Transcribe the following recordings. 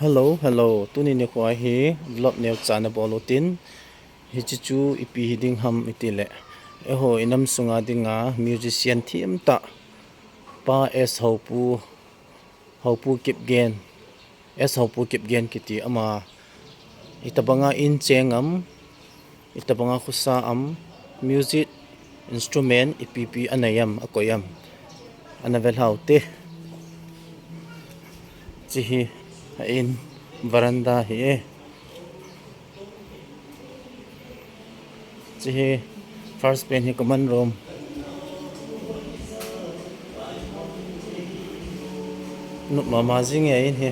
Hello, hello. Tuni ni ko hi vlog neu chana bolotin hi chu chu ipi hiding ham itile. Eho inam sunga dinga musician thiam ta pa es Houpu Kipgen es Houpu Kipgen kiti ama itabanga in chengam itabanga khusa am music instrument ipp anayam akoyam anavel haute chihi in veranda hi chihi first pen hi common room nu mama jing e in he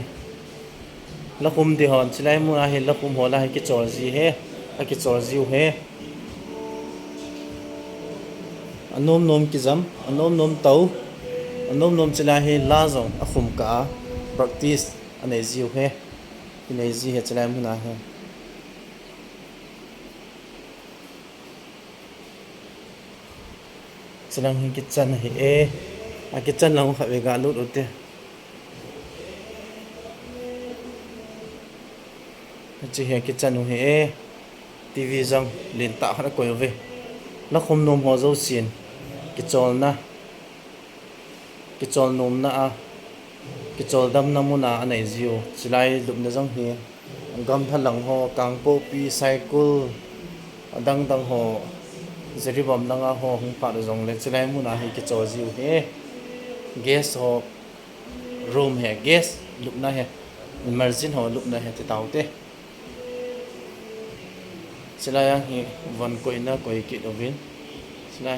lakum di hon chilai mu a he lakum hola he ki chor ji he a ki chor jiu he anom nom ki jam anom nom tau anom nom chilai he la zong a khum ka practice anei jiu he inei ji he chilai mu na he chilang hi kitchen hi a kitchen lang kha ve ga lut ute chi he kitchen hi TV jang lin ta khana ko ve na khom nom ho zo sin ki chol nom na a ki chol dam na mu na anei jiu chilai lup na jang hi gam thalang ho kang po pi cycle adang dang ho zeri bom langa ho hung pa jong le chilai mu na hi ki chol jiu he gas ho room he gas lup na he emergency ho lup na he ti taute chilai hi van koina koi ki dovin chilai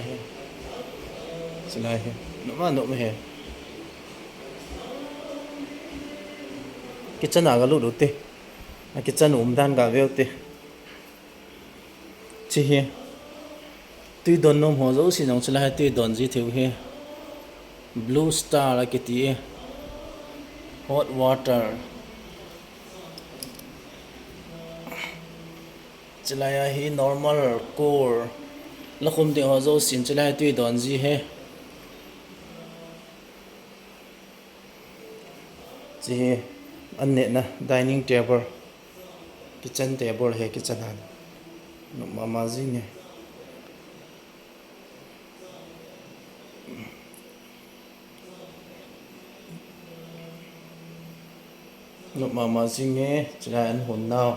he no ma he kitchen aga lu te a kitchen dan ga veute chi he tui don nom ho zo si nong chilai tui don ji theu he blue star la kiti hot water chilai hi normal core lakum de ho zo sin chilai tui don ji he chi anne na dining table kitchen table he kitchen han no mama ji ne no mama ji ne chilai an hun now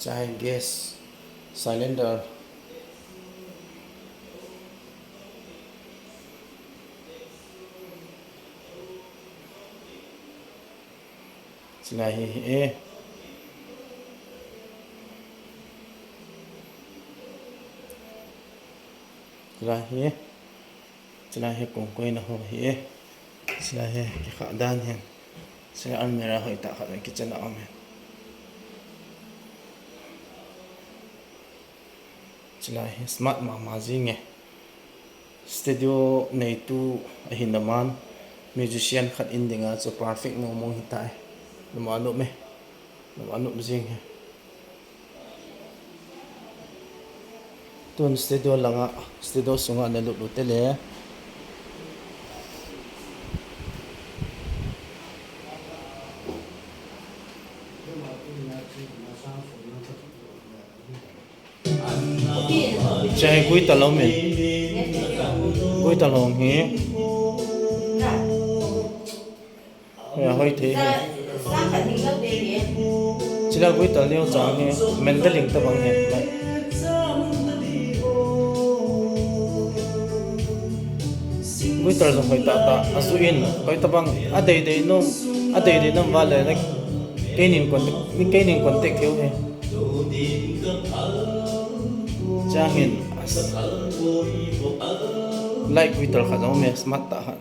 chai gas cylinder chilai hi chilai hi kong koi na ho hi chilai hi ki kha dan hen chilai almira hoi ta kha kitchen a am chilai hi smart mama ji nge studio nei tu a hinaman musician khat indinga cho perfect no mong hitai no anu jing he tun studio langa studio sunga na lu tele chai gui ta lo men gui ta long he ya hoi the chila gui ta leo cha he men da ling ta bang he gui ta jong hoi ta asu in hoi ta bang a dei nom vale na keinin contact theo he Jangin like we tar khadom me smart ta han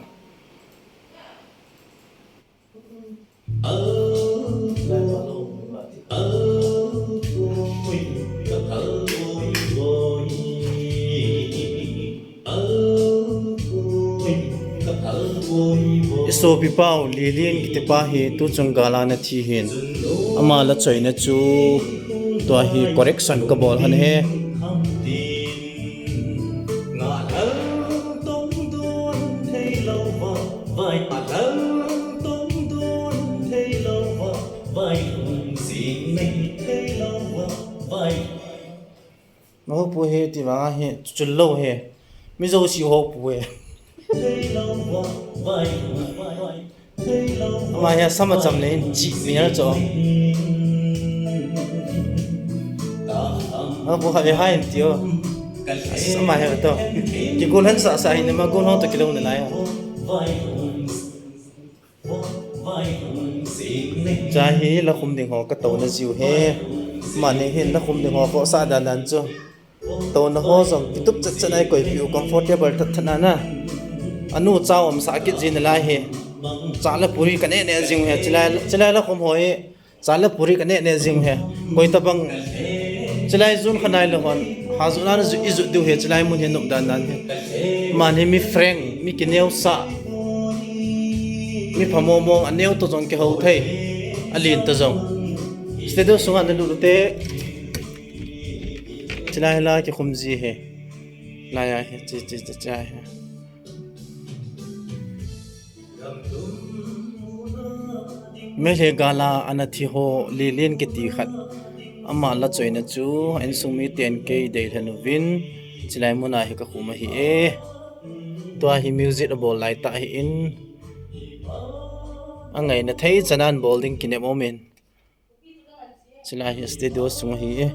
so pipau lilin kitepa hi tu chungala na thi hin ama la choina chu to hi correction ka bol han he nó Houpu he thì mà he chul lâu he mi zo si Houpu he mà he sama cham ne chi mi na cho Houpu ha ve hai tio sama he to ki gol han sa sa hin ma gol ho to kilo na ya cha hi la khum ding ho ka to na jiu he mà ne hin la khum ding ho ko sa dan dan cho to na ho som kitup chat chat ai koi piu comfortable that thana na anu chaw am sa kit jin la he chala puri kane ne jing he chilai la khum hoi chala puri kane ne jing he koi ta bang chilai zun khanai lo hon hazuna na izu du he chilai mun he nup dan dan he man he mi frank mi kineu sa mi phamo mong aneu to jong ke ho thai alin ta jong stedo sunga na lu te chilai la ke khum ji he la ya he chi cha he mele gala anathi ho lilin ke ti khat ama la choina chu en sumi 10k dei thanu win chilai muna he ka khuma hi e to hi music bol lai ta hi in angai na thei chanan bowling kine moment chilai hi studio sunga hi e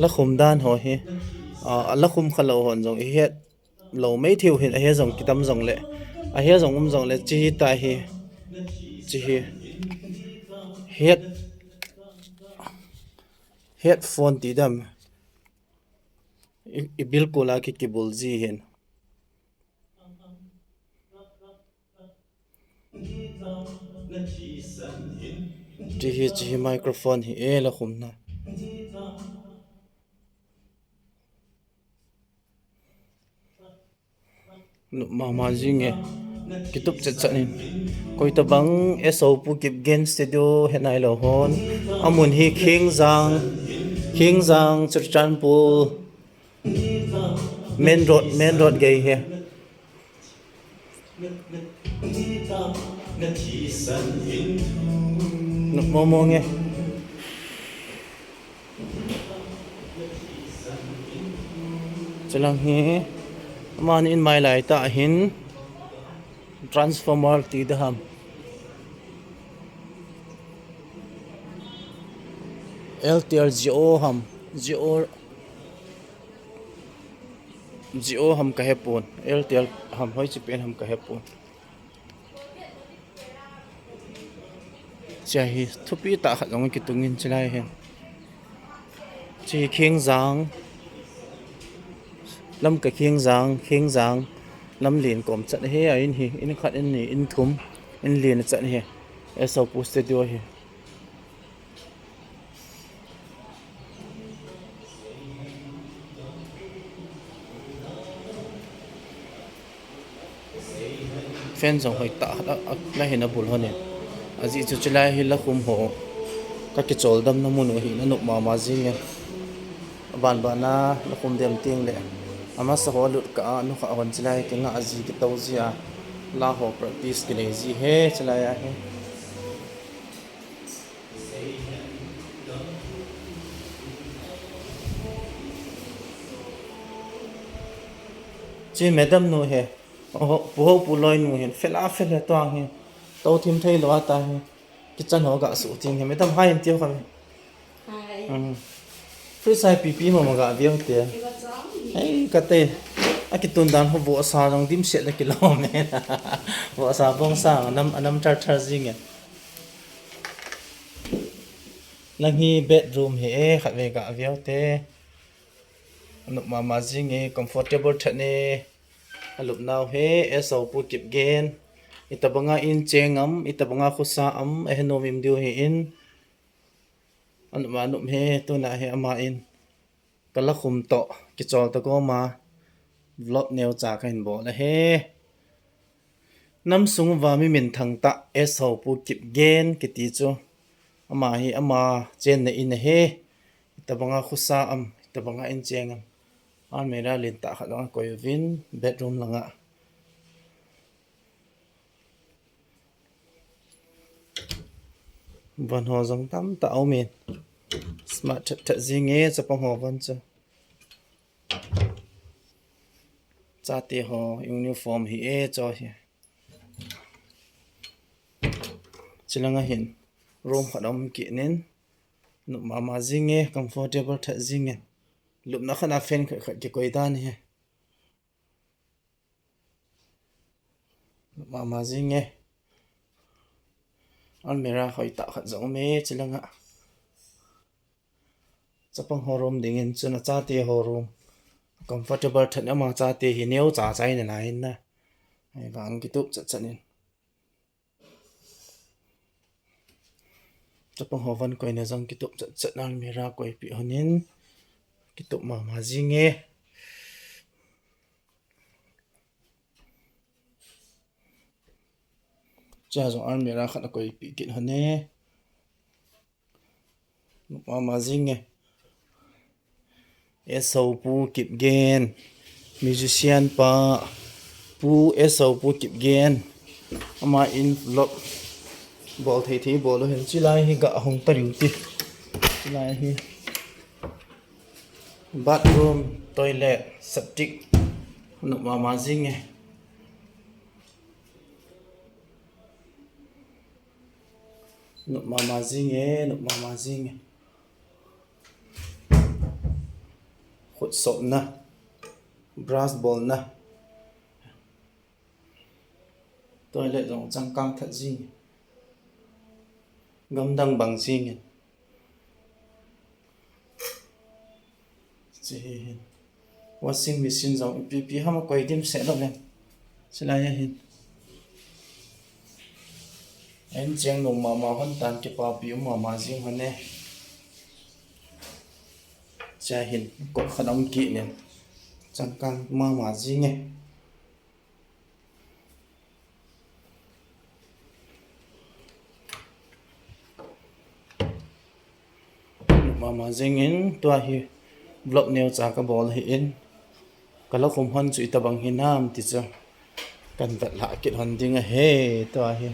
la khum dan ho hi la khum khalo hon jong hi het lo mai thiu hin a he jong kitam jong le a he jong jong le chi ta hi chi hi headphone ti dam I bilkul a ki kibul ji hin chi hi microphone hi e la khum na ma jing e kitup chat chanin koi ta bang eso pu Kipgen studio henai lo hon amun hi khingzang churchanpur main road gay he mo nghe chalang hi man in my lai ta hin transformer ti da ham LTR GO ham ka hepon LTR ham hoi chi pen ham ka hepon chahi thupi ta khat long ki tungin chlai hen chi khingzang lam ka khingzang lam lin kom chat he a in hi in khat in ni in thum in lin chat he eso pu studio he fan jong hoi ta la hin a bul hone aji chu chlai hi la khum ho ka ki chol dam na mun hi na nuk ma jing ban bana la khum dem ting le ama sa ho lut ka nu kha hon chlai ke nga aji ki to zia la ho practice ke le ji he chlai ya he chi madam no he puho puloi nu hen fela to he to thim thei lo ata he kitchen ho ga su ting he madam hai en tio kha hai free sai pp mo ga bio te ai ka te akitun dan ho bo sa rong dim set la kilo me bo sa bong sa anam char jing lang hi bedroom he khat ve ga bio te anu ma jing e comfortable thane alup now he eso pu Kipgen itabanga in chengam itabanga khusa am ehnomim diu he in anu ma nu he to na he ama in kala khum to ki chol to ko ma vlog neu cha khain bo la he nam sung wa mi min thang ta eso pu Kipgen ki ti chu ama hi ama chen na in he itabanga khusa am itabanga in chengam an mera lin ta khalong ko vin bedroom langa van ho zong tam ta au men smart thật zing e chapang ho van cha cha te ho uniform hi e cho hi chilanga hin room khadam ki nen nu mama zing e comfortable thật zing e lup na khana fan ki koi dan he mama zing e almira khoi ta khat zong me chilanga chapang ho room ding in chuna cha te ho room comfortable thật ama cha te hi neu cha chai na na in na ai wang ki tup chat chanin chapang ho van koi na jang ki tup chat chat almira koi pi honin ki tup mama zing e cha zo almira khat koi pi kin hone mama zing e Houpu Kipgen musician pa pu Houpu Kipgen ama in vlog bol thei thei bol hen chilai hi ga hong tariu ti chilai hi bathroom toilet septic nu mama zing e nu mama zing e khut sop na brass ball na toilet rong chang kang that zing gam dang bang zing chi washing machine rong pp ham koi dim se lo len chilai hin en cheng nu mama hon tan ki pa pi mama zing hone cha hin ko khadam ki ne chang kang mama zing e mama zing in to hi vlog neu cha ka bol hi in kala khum hon chu Itobang hi nam ti cha kan vat la kit hon ding a he to hi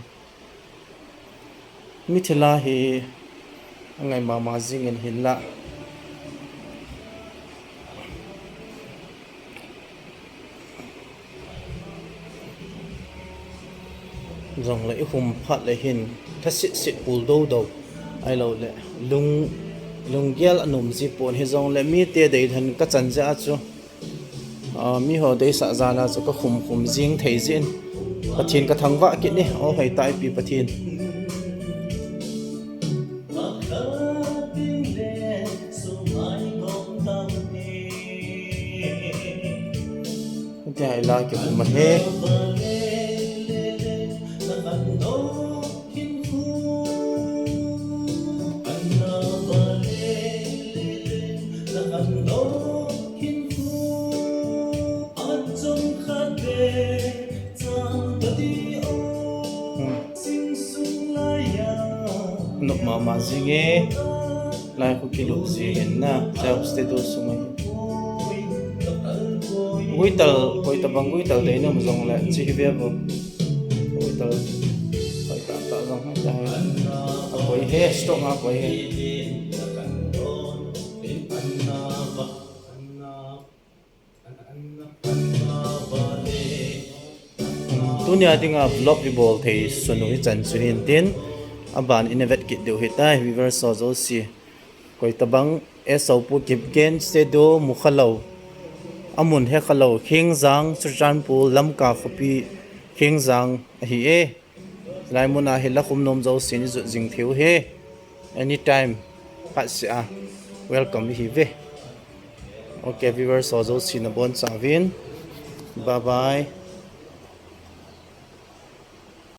mi thila hi angai mama zing in hin la rong le hum phat le hin tha sit pul do do ai lo le lung gel anum ji pon he zong le mi te dei than ka chan ja chu mi ho dei sa za la chu ka khum jing thei jin pathin ka thangwa ki ni o hei tai pi pathin tai la ki ma he nuk mama zing e lai khu kilo zin na self stedo sungai guital koi tabang guital dei no mong la chi ve bo guital koi ta zong ha dai koi he stop ma koi he tunia dinga vlog vi bol thei sunu hi chan chunin tin aban innovet kit deu hitai river sozo si koi tabang Houpu Kipgen stedo mukhalo amun he khalo khingzang churchanpu lamka khopi khingzang hi e laimuna he lakhum nom zo sin zu jing theu he anytime patsia welcome hi ve okay viewers sozo sin bon savin bye bye.